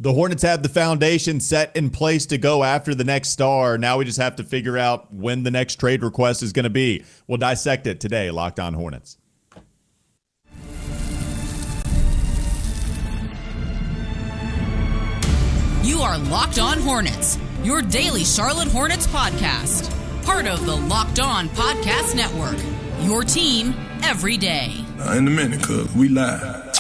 The Hornets have the foundation set in place to go after the next star. Now we just have to figure out when the next trade request is going to be. We'll dissect it today, Locked On Hornets. You are Locked On Hornets, your daily Charlotte Hornets podcast. Part of the Locked On Podcast Network, your team every day. In a minute, cuz we live.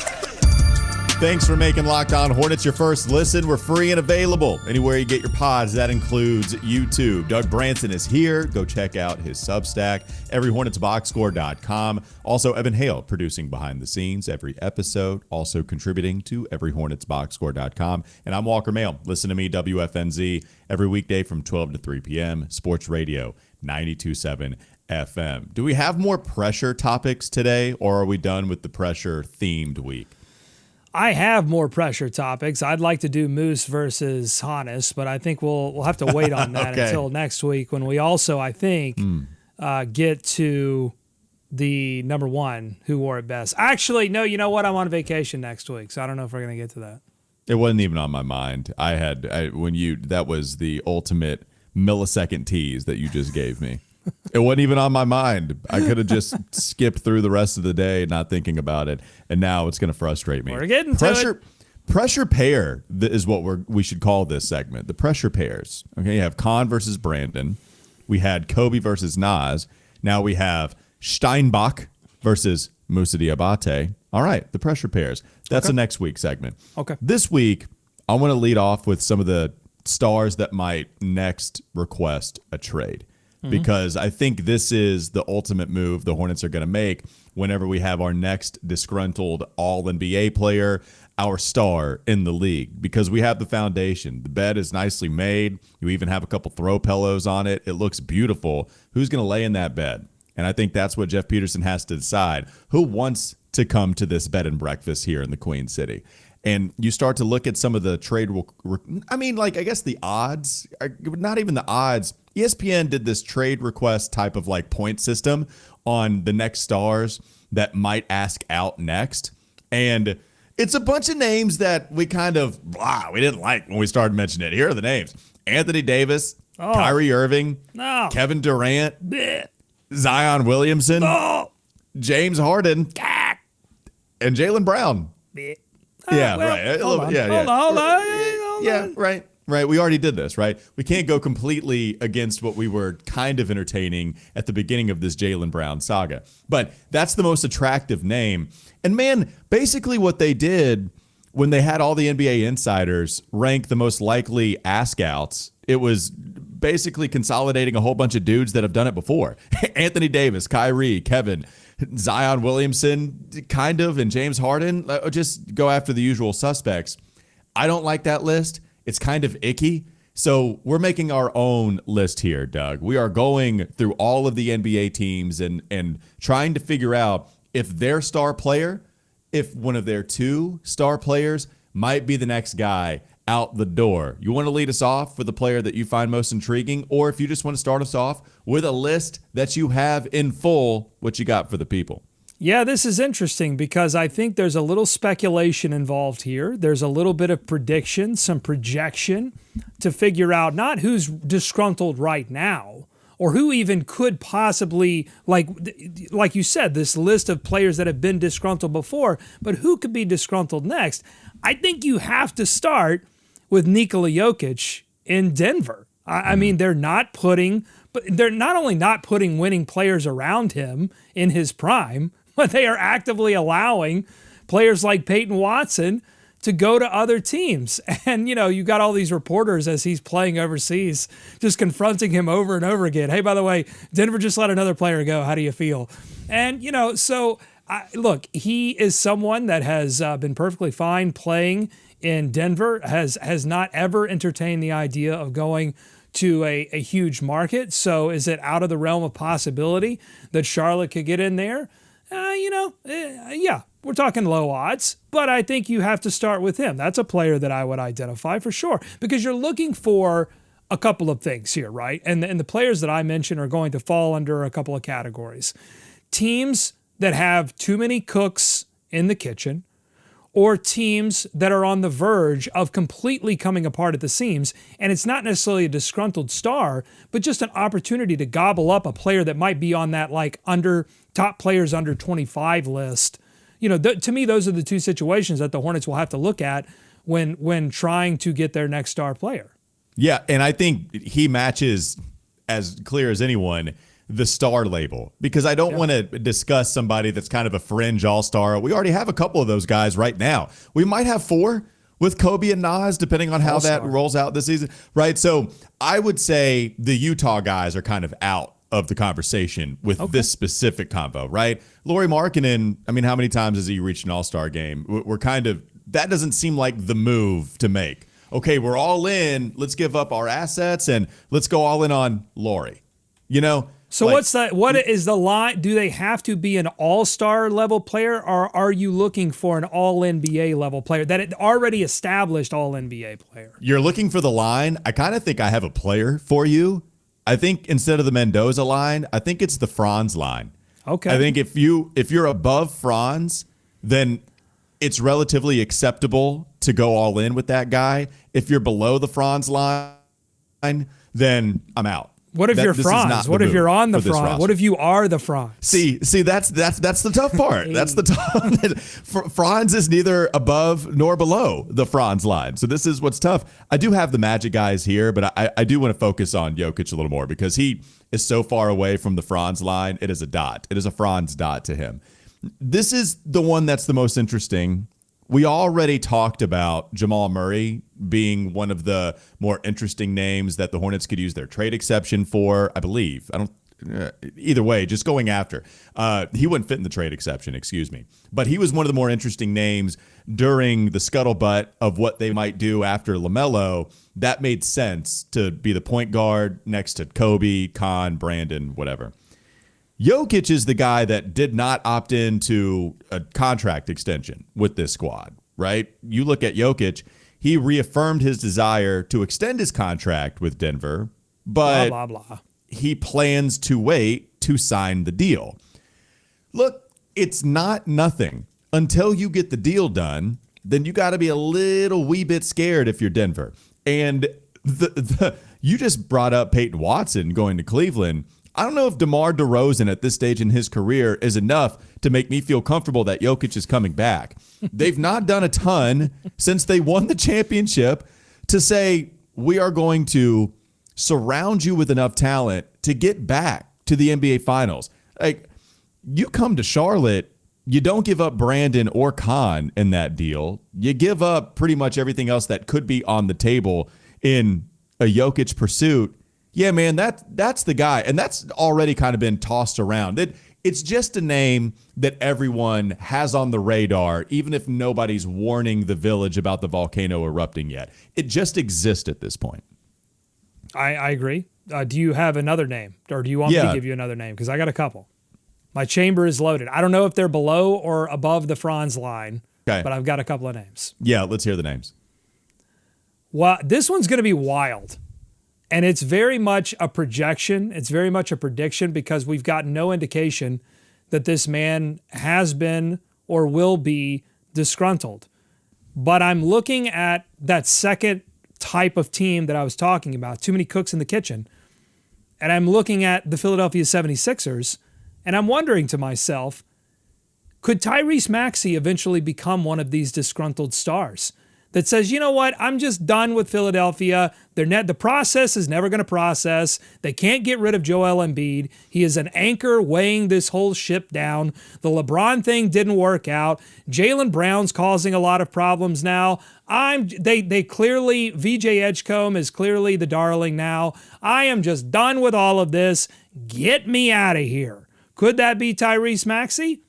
Thanks for making Locked On Hornets your first listen. We're free and available anywhere you get your pods. That includes YouTube. Doug Branson is here. Go check out his Substack, everyhornetsboxscore.com. Also, Evan Hale producing behind the scenes every episode, also contributing to everyhornetsboxscore.com. And I'm Walker Mail. Listen to me, WFNZ, every weekday from 12 to 3 p.m. Sports Radio 92.7 FM. Do we have more pressure topics today, or are we done with the pressure-themed week? I have more pressure topics. I'd like to do Moose versus Hannes, but I think we'll have to wait on that okay. until next week when we also, I think, get to the number one who wore it best. Actually, no, you know what? I'm on vacation next week, so I don't know if we're going to get to that. It wasn't even on my mind. That was the ultimate millisecond tease that you just gave me. It wasn't even on my mind. I could have just skipped through the rest of the day not thinking about it, and now it's going to frustrate me. We're getting to it. Pressure pair is what we should call this segment. The pressure pairs. Okay, you have Khan versus Brandon. We had Kobe versus Nas. Now we have Steinbach versus Moussa Diabate. All right, the pressure pairs. That's the next week's segment. Okay. This week, I want to lead off with some of the stars that might next request a trade. Because I think this is the ultimate move the Hornets are going to make whenever we have our next disgruntled All-NBA player, our star in the league. Because we have the foundation. The bed is nicely made. You even have a couple throw pillows on it. It looks beautiful. Who's going to lay in that bed? And I think that's what Jeff Peterson has to decide. Who wants to come to this bed and breakfast here in the Queen City? And you start to look at some of the trade. I guess the odds, not even the odds. ESPN did this trade request type of like point system on the next stars that might ask out next. And it's a bunch of names that we kind of, we didn't like when we started mentioning it. Here are the names: Anthony Davis, Kyrie Irving, Kevin Durant, Zion Williamson, James Harden, and Jaylen Brown. Hold on. Right. We already did this, right? We can't go completely against what we were kind of entertaining at the beginning of this Jaylen Brown saga. But that's the most attractive name. And man, basically what they did when they had all the NBA insiders rank the most likely ask outs, it was basically consolidating a whole bunch of dudes that have done it before. Anthony Davis, Kyrie, Kevin, Zion Williamson, kind of, and James Harden. Just go after the usual suspects. I don't like that list. It's kind of icky. So we're making our own list here, Doug. We are going through all of the NBA teams and trying to figure out if their star player, if one of their two star players might be the next guy out the door. You want to lead us off with the player that you find most intriguing, or if you just want to start us off with a list that you have in full, what you got for the people? Yeah, this is interesting because I think there's a little speculation involved here. There's a little bit of prediction, some projection to figure out not who's disgruntled right now or who even could possibly, like you said, this list of players that have been disgruntled before, but who could be disgruntled next? I think you have to start with Nikola Jokic in Denver. I mean, they're not only not putting winning players around him in his prime, but they are actively allowing players like Peyton Watson to go to other teams. And, you got all these reporters as he's playing overseas, just confronting him over and over again. Hey, by the way, Denver just let another player go. How do you feel? And, look, he is someone that has been perfectly fine playing in Denver, has not ever entertained the idea of going to a huge market. So is it out of the realm of possibility that Charlotte could get in there? Yeah, we're talking low odds, but I think you have to start with him. That's a player that I would identify for sure, because you're looking for a couple of things here, right? And the players that I mentioned are going to fall under a couple of categories. Teams that have too many cooks in the kitchen, or teams that are on the verge of completely coming apart at the seams. And it's not necessarily a disgruntled star, but just an opportunity to gobble up a player that might be on that like top players under 25 list. To me, those are the two situations that the Hornets will have to look at when trying to get their next star player. Yeah, and I think he matches, as clear as anyone, the star label, because I don't want to discuss somebody that's kind of a fringe all-star. We already have a couple of those guys right now. We might have 4 with Kobe and Nas, depending on how that rolls out this season, right? So I would say the Utah guys are kind of out of the conversation with this specific combo, right? Lauri Markkanen, I mean, how many times has he reached an all-star game? We're kind of, that doesn't seem like the move to make. Okay, we're all in. Let's give up our assets and let's go all in on Lauri. So what is the line? Do they have to be an all-star level player, or are you looking for an all-NBA level player, that already established all-NBA player? You're looking for the line. I kind of think I have a player for you. I think instead of the Mendoza line, I think it's the Franz line. Okay. I think if you're above Franz, then it's relatively acceptable to go all in with that guy. If you're below the Franz line, then I'm out. What if you're Franz? What if you're on the Franz? What if you are the Franz? See, that's the tough part. That's the tough. Franz is neither above nor below the Franz line. So this is what's tough. I do have the Magic guys here, but I do want to focus on Jokic a little more because he is so far away from the Franz line. It is a dot. It is a Franz dot to him. This is the one that's the most interesting. We already talked about Jamal Murray being one of the more interesting names that the Hornets could use their trade exception for, I believe. Either way, just going after. He wouldn't fit in the trade exception, excuse me. But he was one of the more interesting names during the scuttlebutt of what they might do after LaMelo. That made sense to be the point guard next to Kobe, Khan, Brandon, whatever. Jokic is the guy that did not opt into a contract extension with this squad, right? You look at Jokic, he reaffirmed his desire to extend his contract with Denver, but blah, blah, blah. He plans to wait to sign the deal. Look, it's not nothing. Until you get the deal done, then you got to be a little wee bit scared if you're Denver. And you just brought up Peyton Watson going to Cleveland. I don't know if DeMar DeRozan at this stage in his career is enough to make me feel comfortable that Jokic is coming back. They've not done a ton since they won the championship to say we are going to surround you with enough talent to get back to the NBA Finals. Like, you come to Charlotte, you don't give up Brandon or Khan in that deal. You give up pretty much everything else that could be on the table in a Jokic pursuit. Yeah, man, that's the guy. And that's already kind of been tossed around. It's just a name that everyone has on the radar, even if nobody's warning the village about the volcano erupting yet. It just exists at this point. I agree. Do you have another name? Or do you want me to give you another name? Because I got a couple. My chamber is loaded. I don't know if they're below or above the Franz line, but I've got a couple of names. Yeah, let's hear the names. Well, this one's going to be wild. And it's very much a projection. It's very much a prediction because we've got no indication that this man has been or will be disgruntled. But I'm looking at that second type of team that I was talking about, too many cooks in the kitchen. And I'm looking at the Philadelphia 76ers, and I'm wondering to myself, could Tyrese Maxey eventually become one of these disgruntled stars that says, you know what, I'm just done with Philadelphia. The process is never going to process. They can't get rid of Joel Embiid. He is an anchor weighing this whole ship down. The LeBron thing didn't work out. Jaylen Brown's causing a lot of problems now. They clearly, VJ Edgecombe is clearly the darling now. I am just done with all of this. Get me out of here. Could that be Tyrese Maxey?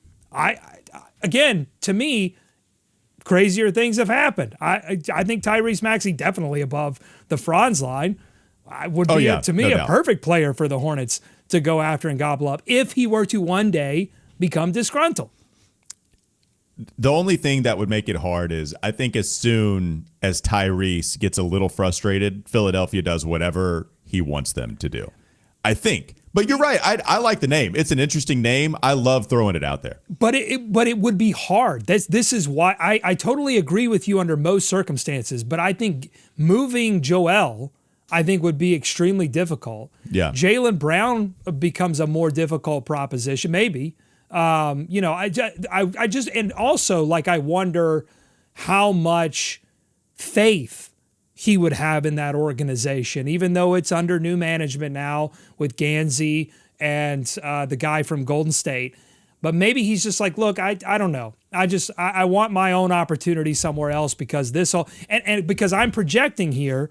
Again, to me, crazier things have happened. I think Tyrese Maxey definitely above the Franz line. Would be, to me, a perfect player for the Hornets to go after and gobble up if he were to one day become disgruntled. The only thing that would make it hard is I think as soon as Tyrese gets a little frustrated, Philadelphia does whatever he wants them to do. I think. But you're right. I like the name. It's an interesting name. I love throwing it out there. But it would be hard. This is why I totally agree with you under most circumstances. But I think moving Joel, I think, would be extremely difficult. Yeah. Jaylen Brown becomes a more difficult proposition, maybe. I just and also like I wonder how much faith he would have in that organization, even though it's under new management now with Gansey and the guy from Golden State. But maybe he's just like, look, I don't know. I want my own opportunity somewhere else because and because I'm projecting here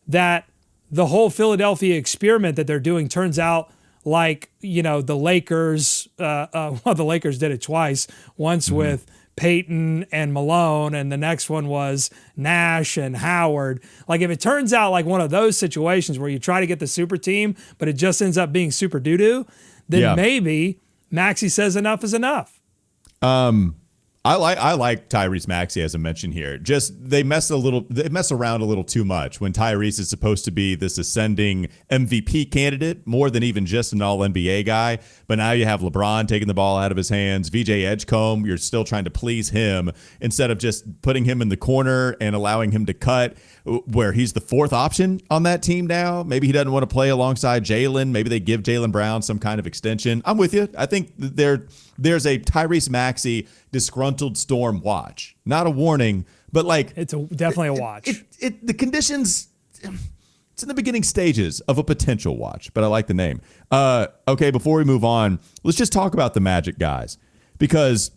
that the whole Philadelphia experiment that they're doing turns out like, the Lakers, the Lakers did it twice, once with Peyton and Malone, and the next one was Nash and Howard. Like if it turns out like one of those situations where you try to get the super team, but it just ends up being super doo-doo, then maybe Maxey says enough is enough. I like Tyrese Maxey, as I mentioned here. Just they mess around a little too much when Tyrese is supposed to be this ascending MVP candidate more than even just an all-NBA guy. But now you have LeBron taking the ball out of his hands. VJ Edgecombe, you're still trying to please him instead of just putting him in the corner and allowing him to cut where he's the fourth option on that team now. Maybe he doesn't want to play alongside Jaylen. Maybe they give Jaylen Brown some kind of extension. I'm with you. I think there's a Tyrese Maxey disgruntled storm watch. Not a warning, but like it's definitely a watch. The conditions, it's in the beginning stages of a potential watch, but I like the name. Okay, before we move on, let's just talk about the Magic guys because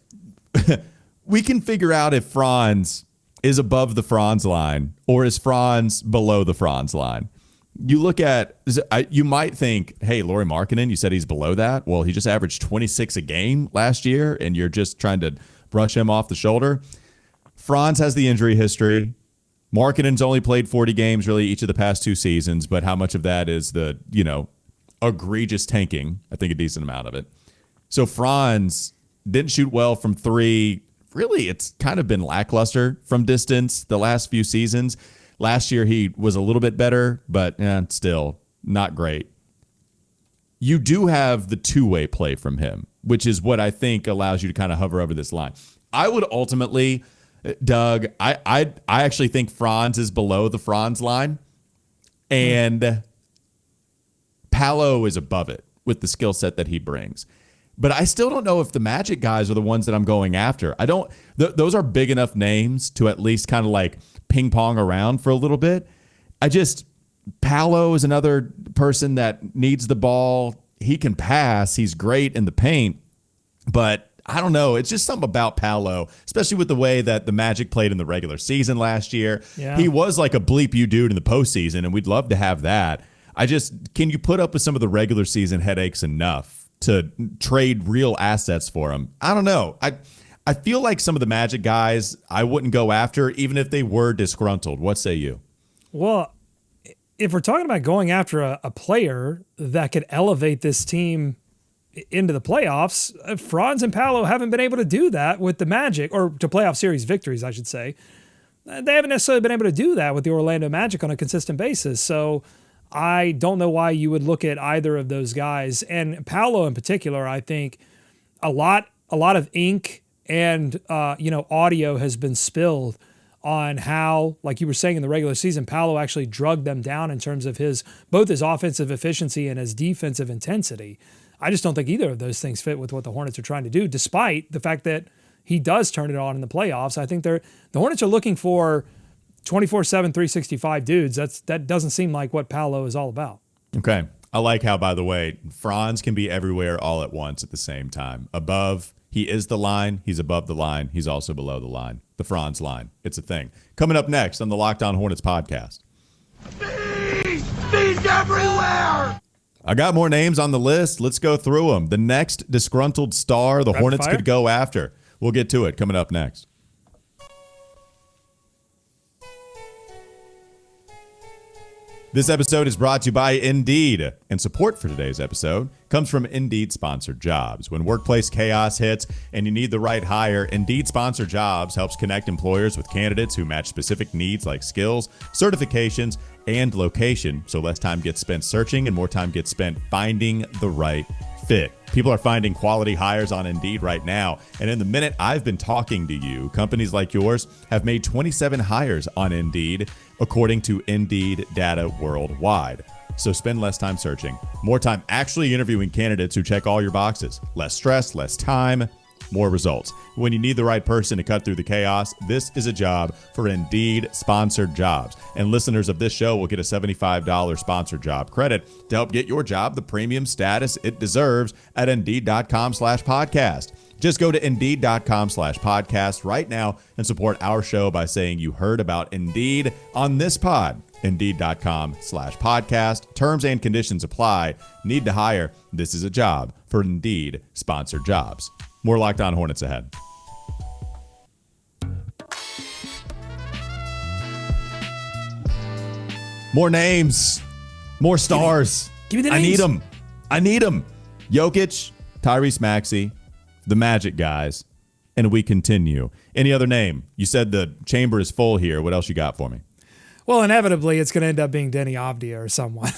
we can figure out if Franz is above the Franz line or is Franz below the Franz line. You look at, you might think, hey, Lauri Markkanen, you said he's below that. Well, he just averaged 26 a game last year, and you're just trying to brush him off the shoulder. Franz has the injury history. Markkanen's only played 40 games really each of the past 2 seasons, but how much of that is the, egregious tanking? I think a decent amount of it. So Franz didn't shoot well from 3. Really, it's kind of been lackluster from distance the last few seasons. Last year, he was a little bit better, but still not great. You do have the two-way play from him, which is what I think allows you to kind of hover over this line. I would ultimately, Doug, I actually think Franz is below the Franz line, and Paolo is above it with the skill set that he brings. But I still don't know if the Magic guys are the ones that I'm going after. Those are big enough names to at least kind of like ping pong around for a little bit. Paolo is another person that needs the ball. He can pass. He's great in the paint. But I don't know. It's just something about Paolo, especially with the way that the Magic played in the regular season last year. Yeah. He was like a bleep you dude in the postseason, and we'd love to have that. Can you put up with some of the regular season headaches enough to trade real assets for him? I don't know. I feel like some of the Magic guys I wouldn't go after even if they were disgruntled. What say you? Well, if we're talking about going after a player that could elevate this team into the playoffs, Franz and Paolo haven't been able to do that with the Magic, or to playoff series victories, I should say. They haven't necessarily been able to do that with the Orlando Magic on a consistent basis. So I don't know why you would look at either of those guys. And Paolo in particular, I think a lot of ink and audio has been spilled on how, like you were saying in the regular season, Paolo actually drugged them down in terms of both his offensive efficiency and his defensive intensity. I just don't think either of those things fit with what the Hornets are trying to do, despite the fact that he does turn it on in the playoffs. I think the Hornets are looking for 24/7, 365 dudes. That doesn't seem like what Paolo is all about. Okay. I like how, by the way, Franz can be everywhere all at once at the same time. Above, he is the line. He's above the line. He's also below the line. The Franz line. It's a thing. Coming up next on the Locked On Hornets podcast. Bees everywhere! I got more names on the list. Let's go through them. The next disgruntled star the Hornets could go after. We'll get to it coming up next. This episode is brought to you by Indeed, and support for today's episode comes from Indeed Sponsored Jobs. When workplace chaos hits and you need the right hire, Indeed Sponsored Jobs helps connect employers with candidates who match specific needs like skills, certifications, and location, so less time gets spent searching and more time gets spent finding the right fit. People are finding quality hires on Indeed right now, and in the minute I've been talking to you, companies like yours have made 27 hires on Indeed, according to Indeed data worldwide. So spend less time searching, more time actually interviewing candidates who check all your boxes. Less stress, less time, more results. When you need the right person to cut through the chaos, this is a job for Indeed Sponsored Jobs. And listeners of this show will get a $75 sponsored job credit to help get your job the premium status it deserves at Indeed.com/podcast. Just go to Indeed.com/podcast right now and support our show by saying you heard about Indeed on this pod. Indeed.com/podcast. Terms and conditions apply. Need to hire? This is a job for Indeed Sponsored Jobs. More Locked On Hornets ahead. More names. More stars. Give me the names. I need them. Jokic, Tyrese Maxey, the Magic guys, and we continue. Any other name? You said the chamber is full here. What else you got for me? Well, inevitably, it's going to end up being Denny Avdia or someone.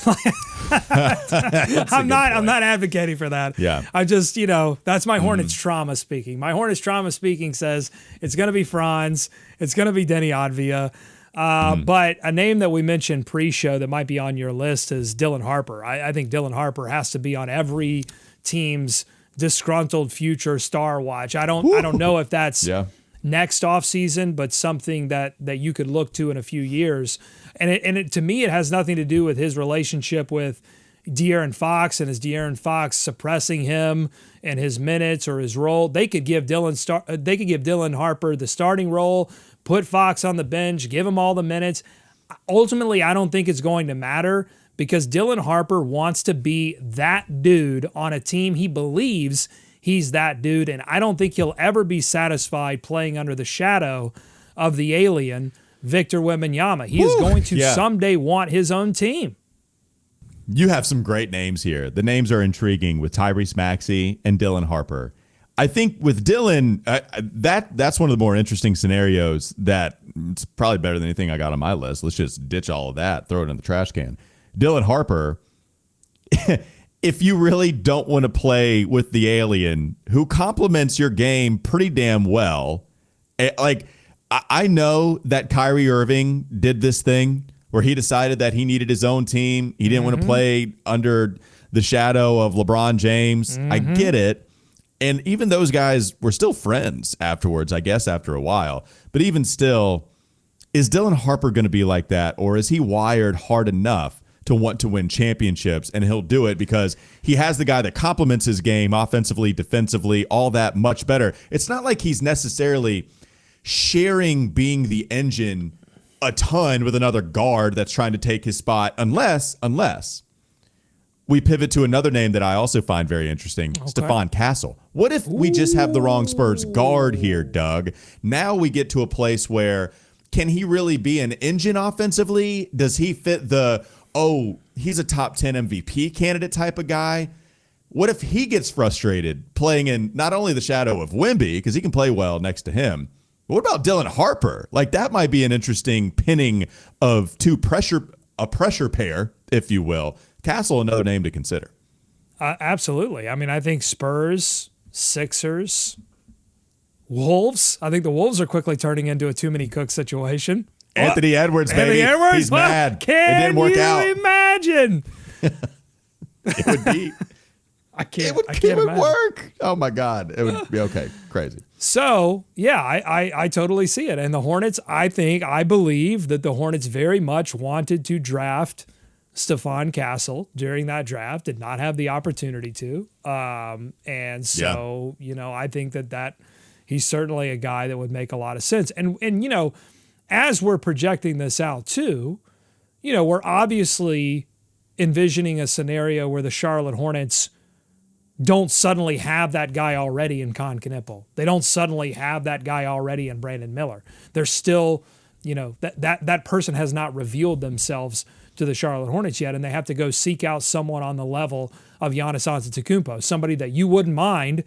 I'm not advocating for that. Yeah. I just, that's my Hornets trauma speaking. My Hornets trauma speaking says it's going to be Franz. It's going to be Denny Avdia. But a name that we mentioned pre-show that might be on your list is Dillon Harper. I think Dillon Harper has to be on every team's disgruntled future star watch. I don't know if that's next offseason, but something that you could look to in a few years. And to me, it has nothing to do with his relationship with De'Aaron Fox and is De'Aaron Fox suppressing him and his minutes or his role. They could give Dillon Harper the starting role, put Fox on the bench, give him all the minutes. Ultimately, I don't think it's going to matter because Dillon Harper wants to be that dude on a team he believes he's that dude, and I don't think he'll ever be satisfied playing under the shadow of the alien, Victor Wembanyama. He is going to someday want his own team. You have some great names here. The names are intriguing with Tyrese Maxey and Dillon Harper. I think with Dillon, that's one of the more interesting scenarios that it's probably better than anything I got on my list. Let's just ditch all of that, throw it in the trash can. Dillon Harper, if you really don't want to play with the alien who complements your game pretty damn well, like I know that Kyrie Irving did this thing where he decided that he needed his own team. He didn't want to play under the shadow of LeBron James. I get it. And even those guys were still friends afterwards, I guess, after a while. But even still, is Dillon Harper going to be like that? Or is he wired hard enough to want to win championships? And he'll do it because he has the guy that complements his game offensively, defensively, all that much better. It's not like he's necessarily sharing being the engine a ton with another guard that's trying to take his spot unless we pivot to another name that I also find very interesting, Stephon Castle. What if we just have the wrong Spurs guard here, Doug? Now we get to a place where can he really be an engine offensively? Does he fit he's a top 10 MVP candidate type of guy? What if he gets frustrated playing in not only the shadow of Wemby, because he can play well next to him, but what about Dillon Harper? Like that might be an interesting pinning of a pressure pair, if you will. Castle, another name to consider. Absolutely. I mean, I think Spurs, Sixers, Wolves. I think the Wolves are quickly turning into a too many cooks situation. Anthony Edwards, baby. He's mad. It didn't work out. Can you imagine? It would be. It would work. Oh, my God. It would be okay. Crazy. So, yeah, I totally see it. And the Hornets, I believe that the Hornets very much wanted to draft Stephon Castle during that draft, did not have the opportunity to. And so, I think that he's certainly a guy that would make a lot of sense. And as we're projecting this out too, we're obviously envisioning a scenario where the Charlotte Hornets don't suddenly have that guy already in Knueppel. They don't suddenly have that guy already in Brandon Miller. They're still that person has not revealed themselves to the Charlotte Hornets yet, and they have to go seek out someone on the level of Giannis Antetokounmpo, somebody that you wouldn't mind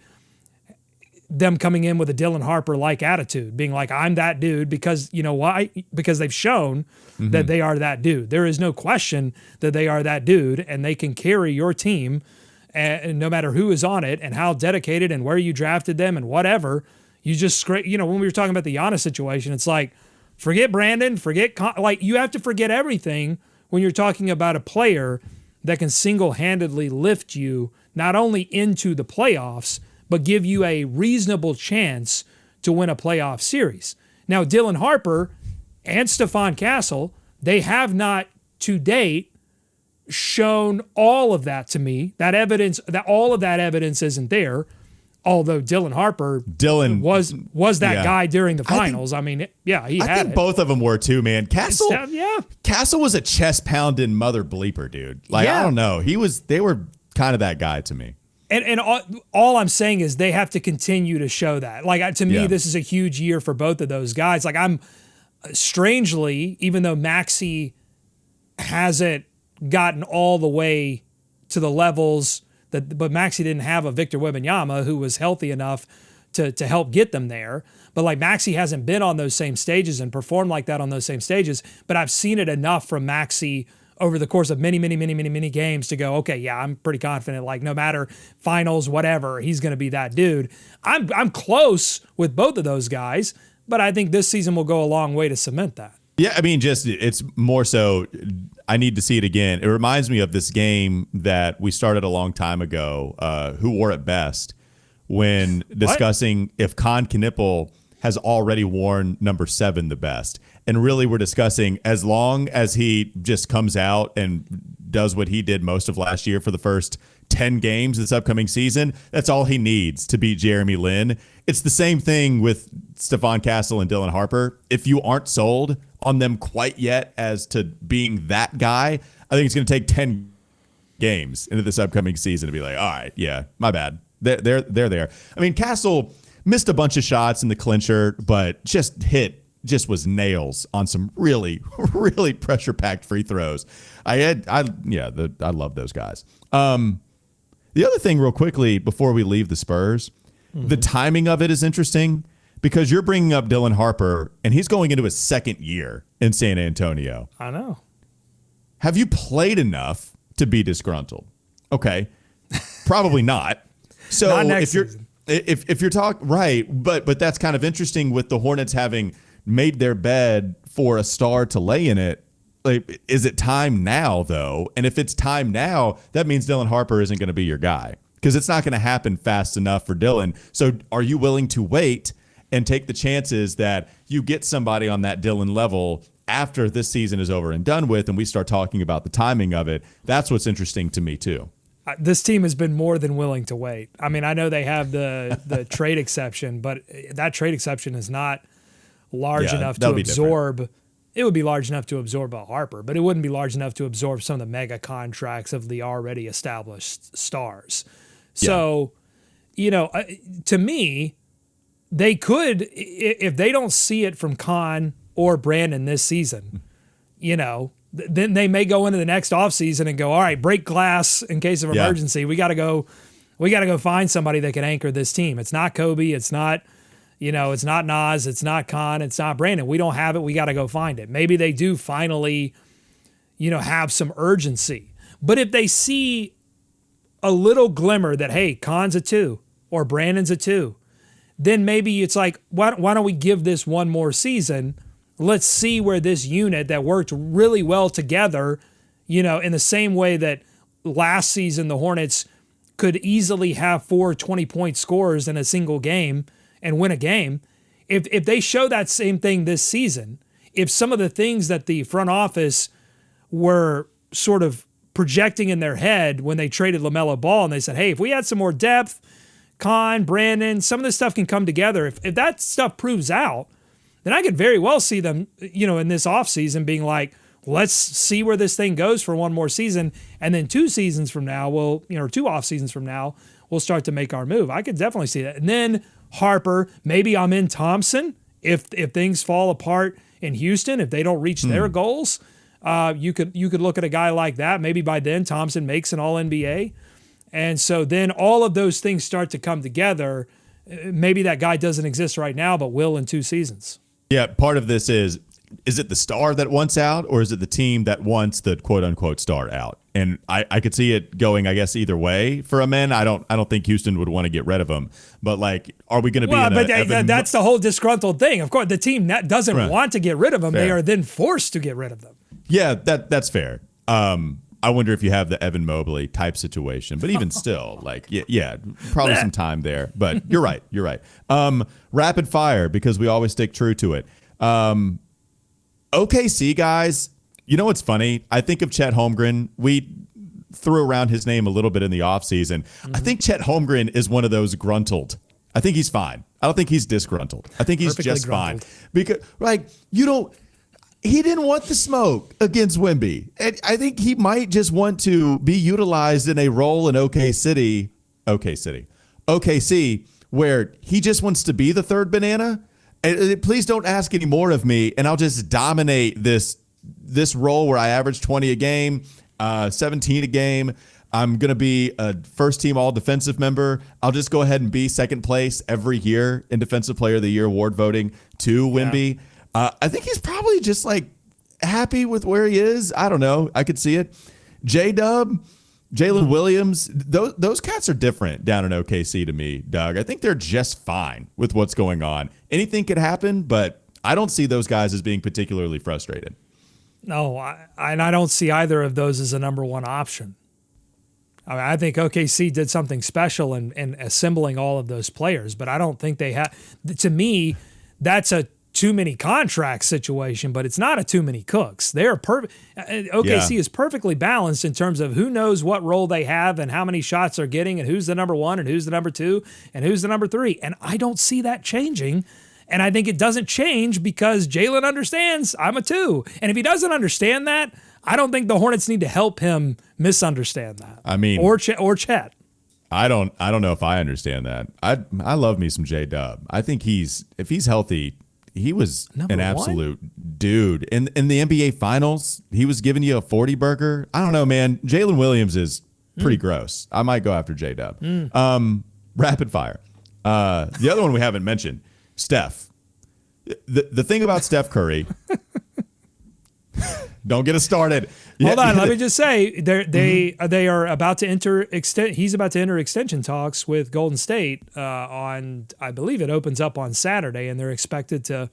them coming in with a Dillon Harper-like attitude, being like, I'm that dude, because you know why? Because they've shown that they are that dude. There is no question that they are that dude, and they can carry your team, and no matter who is on it and how dedicated and where you drafted them and whatever. You just, when we were talking about the Giannis situation, it's like, forget Brandon, you have to forget everything when you're talking about a player that can single-handedly lift you not only into the playoffs, but give you a reasonable chance to win a playoff series. Now, Dillon Harper and Stephon Castle, they have not to date shown all of that to me. That evidence, that all of that evidence isn't there. Although Dillon Harper was that guy during the finals. I think he had it. I think both of them were too, man. Castle was a chest pounding mother bleeper, dude. I don't know. They were kind of that guy to me. And all I'm saying is they have to continue to show that. To me, this is a huge year for both of those guys. I'm strangely, even though Maxey hasn't gotten all the way to the levels but Maxey didn't have a Victor Wembanyama who was healthy enough to help get them there. But Maxey hasn't been on those same stages and performed like that on those same stages. But I've seen it enough from Maxey over the course of many games to go, okay, yeah, I'm pretty confident. No matter finals, whatever, he's going to be that dude. I'm close with both of those guys, but I think this season will go a long way to cement that. Yeah, it's more so I need to see it again. It reminds me of this game that we started a long time ago, Who Wore It Best, when discussing if Knueppel has already worn number 7 the best. And really we're discussing as long as he just comes out and does what he did most of last year for the first 10 games this upcoming season, that's all he needs to beat Jeremy Lin. It's the same thing with Stephon Castle and Dillon Harper. If you aren't sold on them quite yet as to being that guy, I think it's going to take 10 games into this upcoming season to be like, all right, yeah, my bad. They're there. Castle missed a bunch of shots in the clincher, but just was nails on some really, really pressure-packed free throws. I love those guys. The other thing real quickly before we leave the Spurs, the timing of it is interesting because you're bringing up Dillon Harper and he's going into his second year in San Antonio. I know. Have you played enough to be disgruntled? Okay. Probably not. So not next season. If you're talking right, but that's kind of interesting with the Hornets having made their bed for a star to lay in it. Is it time now though? And if it's time now, that means Dillon Harper isn't going to be your guy because it's not going to happen fast enough for Dillon. So are you willing to wait and take the chances that you get somebody on that Dillon level after this season is over and done with and we start talking about the timing of it? That's what's interesting to me too. This team has been more than willing to wait. I know they have the trade exception, but that trade exception is not large enough to absorb. Different. It would be large enough to absorb a Harper, but it wouldn't be large enough to absorb some of the mega contracts of the already established stars. Yeah. So, to me, they could, if they don't see it from Con or Brandon this season, then they may go into the next offseason and go, all right, break glass in case of emergency. Yeah. We got to go find somebody that can anchor this team. It's not Kobe. It's not, it's not Nas. It's not Con. It's not Brandon. We don't have it. We got to go find it. Maybe they do finally, have some urgency. But if they see a little glimmer that, hey, Con's a 2 or Brandon's a 2, then maybe it's like, why don't we give this one more season? Let's see where this unit that worked really well together, in the same way that last season the Hornets could easily have 4 20-point scorers in a single game and win a game. If they show that same thing this season, if some of the things that the front office were sort of projecting in their head when they traded LaMelo Ball and they said, hey, if we had some more depth, Con, Brandon, some of this stuff can come together. If that stuff proves out, then I could very well see them, in this offseason being like, let's see where this thing goes for one more season. And then 2 seasons from now, 2 off seasons from now, we'll start to make our move. I could definitely see that. And then Harper, maybe Amin Thompson if things fall apart in Houston, if they don't reach their goals, you could look at a guy like that. Maybe by then Thompson makes an All-NBA. And so then all of those things start to come together. Maybe that guy doesn't exist right now, but will in 2 seasons. Yeah, part of this is it the star that wants out, or is it the team that wants the quote-unquote star out? And I could see it going, I guess, either way for a man. I don't think Houston would want to get rid of him. But, like, are we going to be that's the whole disgruntled thing. Of course, the team that doesn't want to get rid of him, Fair. they are then forced to get rid of them. Yeah, that's fair. I wonder if you have the Evan Mobley type situation. But even still, like, yeah, probably some time there. But you're right. Rapid fire, because we always stick true to it. OKC guys, you know what's funny? I think of Chet Holmgren. We threw around his name a little bit in the offseason. I think Chet Holmgren is one of those gruntled. I think he's fine. I don't think he's disgruntled. I think he's Perfectly just gruntled. fine. Because, like, he didn't want the smoke against Wemby. And I think he might just want to be utilized in a role in OKC, where he just wants to be the third banana. And please don't ask any more of me, and I'll just dominate this role where I average 20 a game, 17 a game. I'm going to be a first-team all-defensive member. I'll just go ahead and be second place every year in Defensive Player of the Year award voting to Wemby. I think he's probably just, like, happy with where he is. I don't know. I could see it. J-Dub, Jalen Williams, those cats are different down in OKC to me, Doug. I think they're just fine with what's going on. Anything could happen, but I don't see those guys as being particularly frustrated. No, I don't see either of those as a number one option. I mean, I think OKC did something special in assembling all of those players, but I don't think they have. To me, that's a too many contract situation, but it's not a too many cooks. They are perfect. OKC is perfectly balanced in terms of who knows what role they have and how many shots they're getting and who's the number one and who's the number two and who's the number three. And I don't see that changing. And I think it doesn't change because Jalen understands I'm a two. And if he doesn't understand that, I don't think the Hornets need to help him misunderstand that. I mean, or Chet. I don't know if I understand that. I love me some J-Dub. I think if he's healthy, he was Number an absolute dude. In the NBA Finals, he was giving you a 40 burger. I don't know, man. Jalen Williams is pretty gross. I might go after J-Dub. Rapid fire. The other one we haven't mentioned, Steph. The thing about Steph Curry, don't get us started. Hold on, let me just say they are about to enter he's about to enter extension talks with Golden State on, I believe it opens up on Saturday, and they're expected to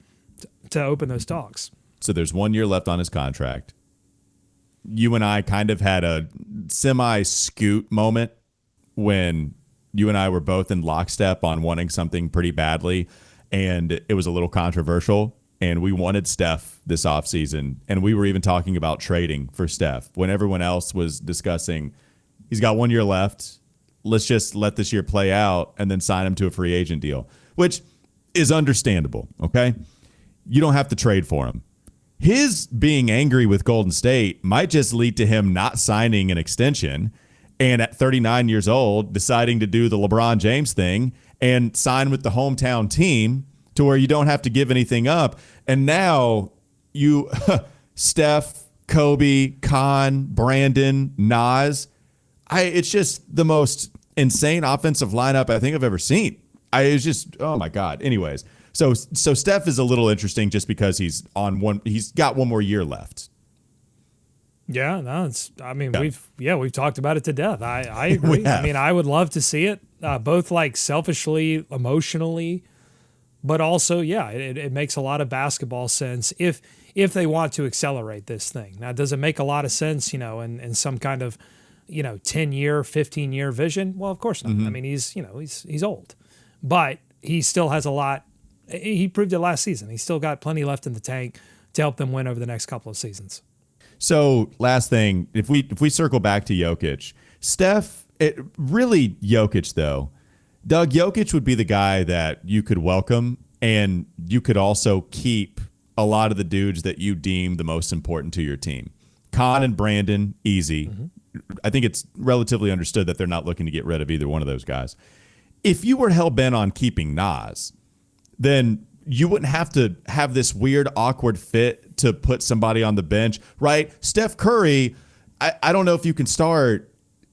open those talks. So there's 1 year left on his contract. You and I kind of had a semi-scoot moment when you and I were both in lockstep on wanting something pretty badly, and it was a little controversial. And we wanted Steph this offseason, and we were even talking about trading for Steph when everyone else was discussing he's got 1 year left. Let's just let this year play out and then sign him to a free agent deal, which is understandable, okay? You don't have to trade for him. His being angry with Golden State might just lead to him not signing an extension and at 39 years old deciding to do the LeBron James thing and sign with the hometown team to where you don't have to give anything up. And now you, Steph, Kobe, Khan, Brandon, Nas, it's just the most insane offensive lineup I think I've ever seen. It's just, oh my God. Anyways, so Steph is a little interesting just because he's got 1 more year left. Yeah, no, we've talked about it to death. I agree. I mean, I would love to see it, both like selfishly, emotionally, but also, it makes a lot of basketball sense if they want to accelerate this thing. Now, does it make a lot of sense, in some kind of, 10-year, 15-year vision? Well, of course not. I mean, he's old, but he still has a lot. He proved it last season. He's still got plenty left in the tank to help them win over the next couple of seasons. So, last thing, if we circle back to Jokic, Steph, really Jokic though. Doug, Jokic would be the guy that you could welcome, and you could also keep a lot of the dudes that you deem the most important to your team. Khan and Brandon, easy. Mm-hmm. I think it's relatively understood that they're not looking to get rid of either one of those guys. If you were hell-bent on keeping Nas, then you wouldn't have to have this weird, awkward fit to put somebody on the bench, right? Steph Curry, I don't know if you can start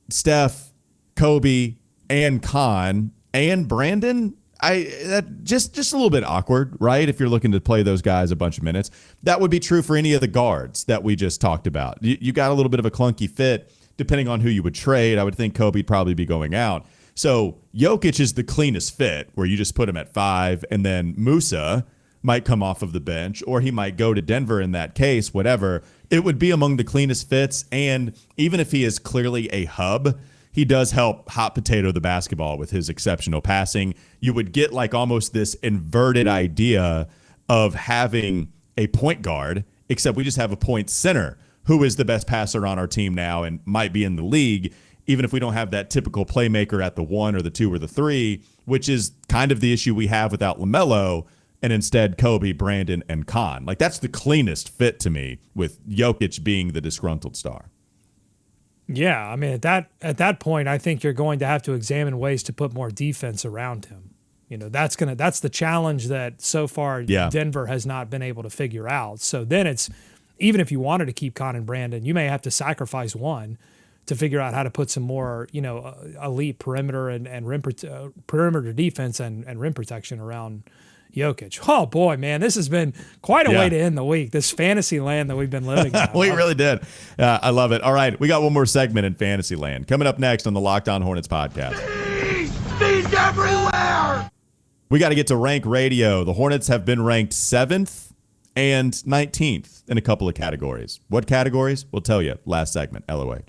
Steph, Kobe, and Khan and Brandon. That just a little bit awkward, right? If you're looking to play those guys a bunch of minutes. That would be true for any of the guards that we just talked about. You got a little bit of a clunky fit depending on who you would trade. I would think Kobe'd probably be going out. So Jokic is the cleanest fit, where you just put him at 5, and then Musa might come off of the bench, or he might go to Denver in that case, whatever. It would be among the cleanest fits, and even if he is clearly a hub, he does help hot potato the basketball with his exceptional passing. You would get like almost this inverted idea of having a point guard, except we just have a point center who is the best passer on our team now and might be in the league, even if we don't have that typical playmaker at the 1 or the 2 or the 3, which is kind of the issue we have without LaMelo, and instead Kobe, Brandon, and Khan. Like, that's the cleanest fit to me, with Jokic being the disgruntled star. Yeah, I mean, at that point, I think you're going to have to examine ways to put more defense around him. You know, that's the challenge that so far Denver has not been able to figure out. So then it's, even if you wanted to keep Khan and Brandon, you may have to sacrifice one to figure out how to put some more, elite perimeter and rim perimeter defense and rim protection around Jokic. Oh boy, man, this has been quite a way to end the week. This fantasy land that we've been living in. We really did. I love it. All right, we got one more segment in fantasy land coming up next on the Locked On Hornets podcast. He's everywhere. We got to get to rank radio. The Hornets have been ranked 7th and 19th in a couple of categories. What categories? We'll tell you last segment. LOH.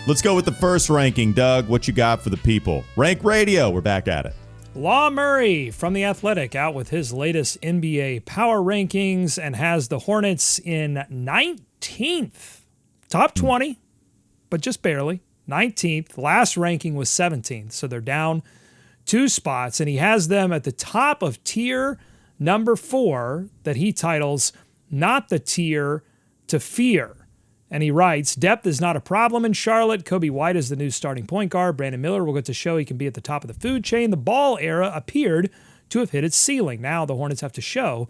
Let's go with the first ranking. Doug, what you got for the people? Rank radio. We're back at it. Law Murray from The Athletic out with his latest NBA power rankings and has the Hornets in 19th. Top 20, but just barely. 19th. Last ranking was 17th, so they're down 2 spots. And he has them at the top of tier number 4 that he titles Not the Tier to Fear. And he writes, depth is not a problem in Charlotte. Kobe White is the new starting point guard. Brandon Miller will get to show he can be at the top of the food chain. The Ball era appeared to have hit its ceiling. Now the Hornets have to show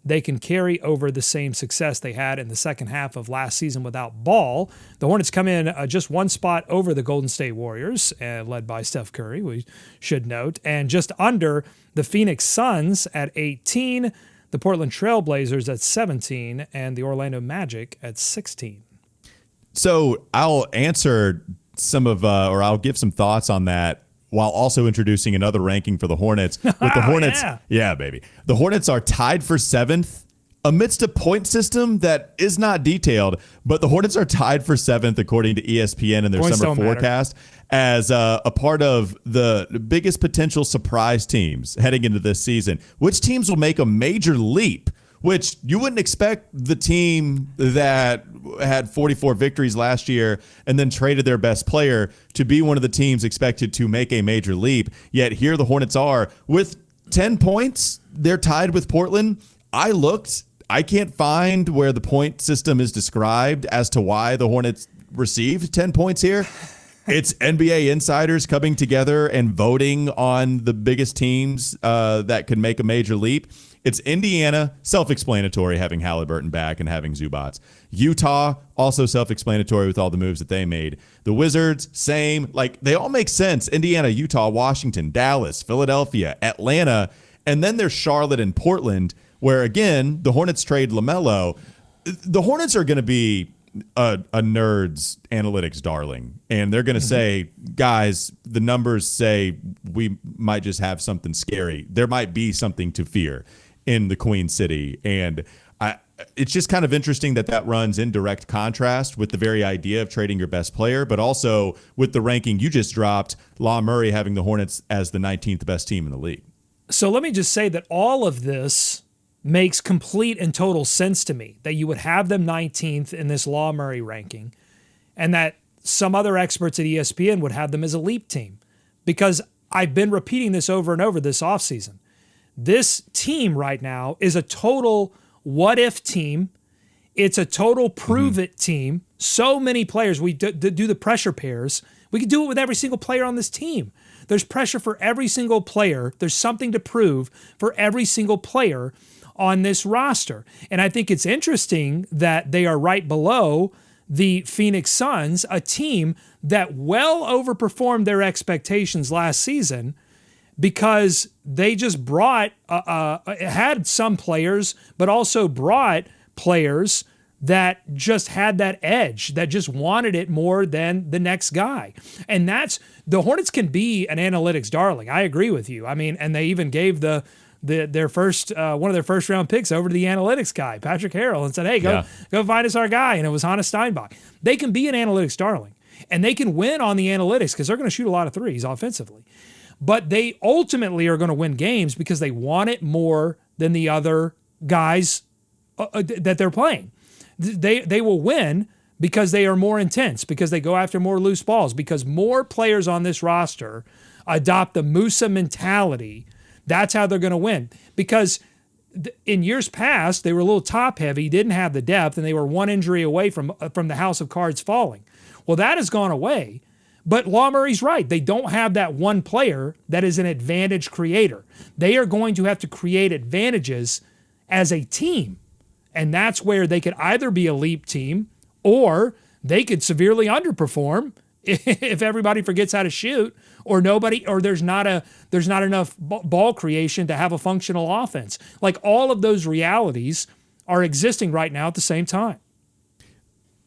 they can carry over the same success they had in the second half of last season without Ball. The Hornets come in just 1 spot over the Golden State Warriors, led by Steph Curry, we should note, and just under the Phoenix Suns at 18, the Portland Trail Blazers at 17, and the Orlando Magic at 16. So I'll answer some of, or I'll give some thoughts on that while also introducing another ranking for the Hornets. With the Hornets, yeah, baby. The Hornets are tied for 7th amidst a point system that is not detailed, but the Hornets are tied for 7th according to ESPN in their Points summer forecast as a part of the biggest potential surprise teams heading into this season. Which teams will make a major leap? Which you wouldn't expect the team that had 44 victories last year and then traded their best player to be one of the teams expected to make a major leap. Yet here the Hornets are with 10 points. They're tied with Portland. I looked. I can't find where the point system is described as to why the Hornets received 10 points here. It's NBA insiders coming together and voting on the biggest teams that could make a major leap. It's Indiana, self-explanatory, having Halliburton back and having Zubats. Utah, also self-explanatory with all the moves that they made. The Wizards, same. Like, they all make sense. Indiana, Utah, Washington, Dallas, Philadelphia, Atlanta. And then there's Charlotte and Portland, where, again, the Hornets trade LaMelo. The Hornets are going to be a nerd's analytics darling. And they're going to say, guys, the numbers say we might just have something scary. There might be something to fear in the Queen City. And it's just kind of interesting that runs in direct contrast with the very idea of trading your best player, but also with the ranking you just dropped, Law Murray having the Hornets as the 19th best team in the league. So let me just say that all of this makes complete and total sense to me, that you would have them 19th in this Law Murray ranking and that some other experts at ESPN would have them as a leap team, because I've been repeating this over and over this offseason. This team right now is a total what-if team It's a total prove-it team. So many players. We do the pressure pairs. We can do it with every single player on this team. There's pressure for every single player. There's something to prove for every single player on this roster. And I think it's interesting that they are right below the Phoenix Suns, a team that well overperformed their expectations last season because they just brought, had some players, but also brought players that just had that edge, that just wanted it more than the next guy. And the Hornets can be an analytics darling. I agree with you. I mean, and they even gave their first one of their first round picks over to the analytics guy, Patrick Harrell, and said, hey, go find us our guy. And it was Hannah Steinbach. They can be an analytics darling, and they can win on the analytics because they're going to shoot a lot of threes offensively. But they ultimately are going to win games because they want it more than the other guys that they're playing. They will win because they are more intense, because they go after more loose balls, because more players on this roster adopt the Musa mentality. That's how they're going to win. Because in years past, they were a little top heavy, didn't have the depth, and they were one injury away from the house of cards falling. Well, that has gone away. But Law Murray's right. They don't have that one player that is an advantage creator. They are going to have to create advantages as a team. And that's where they could either be a leap team or they could severely underperform if everybody forgets how to shoot or there's not enough ball creation to have a functional offense. Like, all of those realities are existing right now at the same time.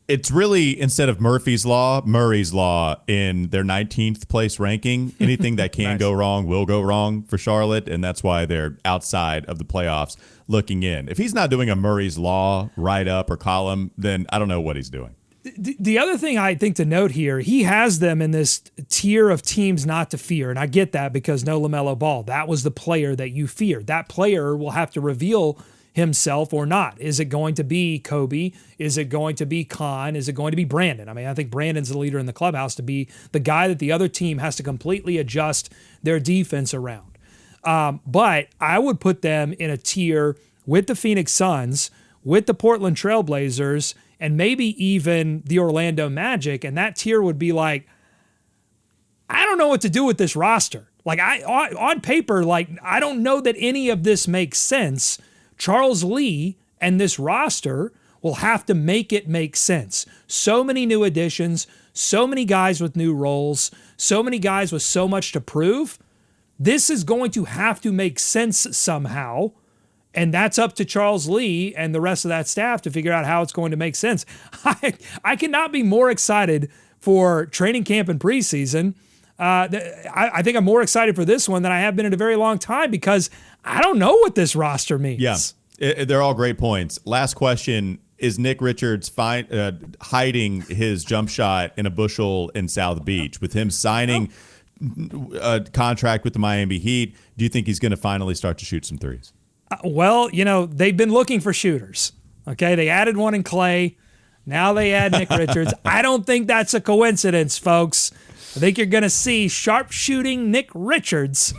It's really, instead of Murphy's Law, Murray's Law in their 19th place ranking. Anything that can Nice. go wrong will go wrong for Charlotte, and that's why they're outside of the playoffs looking in. If he's not doing a Murray's Law write-up or column, then I don't know what he's doing. The other thing I think to note here, he has them in this tier of teams not to fear, and I get that because no LaMelo Ball. That was the player that you feared. That player will have to reveal himself or not. Is it going to be Kobe? Is it going to be Khan? Is it going to be Brandon? I mean, I think Brandon's the leader in the clubhouse to be the guy that the other team has to completely adjust their defense around. But I would put them in a tier with the Phoenix Suns, with the Portland Trailblazers, and maybe even the Orlando Magic. And that tier would be like, I don't know what to do with this roster. Like, on paper, like, I don't know that any of this makes sense. Charles Lee and this roster will have to make it make sense. So many new additions, so many guys with new roles, so many guys with so much to prove. This is going to have to make sense somehow, and that's up to Charles Lee and the rest of that staff to figure out how it's going to make sense. I cannot be more excited for training camp and preseason. I think I'm more excited for this one than I have been in a very long time because I don't know what this roster means. Yeah, they're all great points. Last question. Is Nick Richards hiding his jump shot in a bushel in South Beach? With him signing a contract with the Miami Heat, do you think he's going to finally start to shoot some threes? Well, they've been looking for shooters. Okay, they added one in Clay. Now they add Nick Richards. I don't think that's a coincidence, folks. I think you're going to see sharpshooting Nick Richards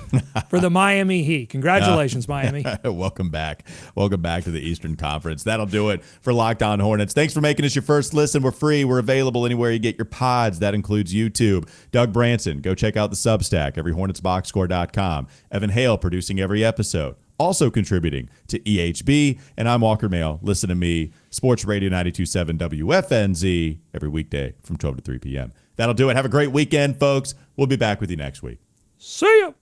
for the Miami Heat. Congratulations, Miami. Welcome back. Welcome back to the Eastern Conference. That'll do it for Locked On Hornets. Thanks for making us your first listen. We're free. We're available anywhere you get your pods. That includes YouTube. Doug Branson, go check out the Substack, everyhornetsboxscore.com. Evan Hale producing every episode. Also contributing to EHB. And I'm Walker Mail. Listen to me, Sports Radio 92.7 WFNZ, every weekday from 12 to 3 p.m. That'll do it. Have a great weekend, folks. We'll be back with you next week. See ya.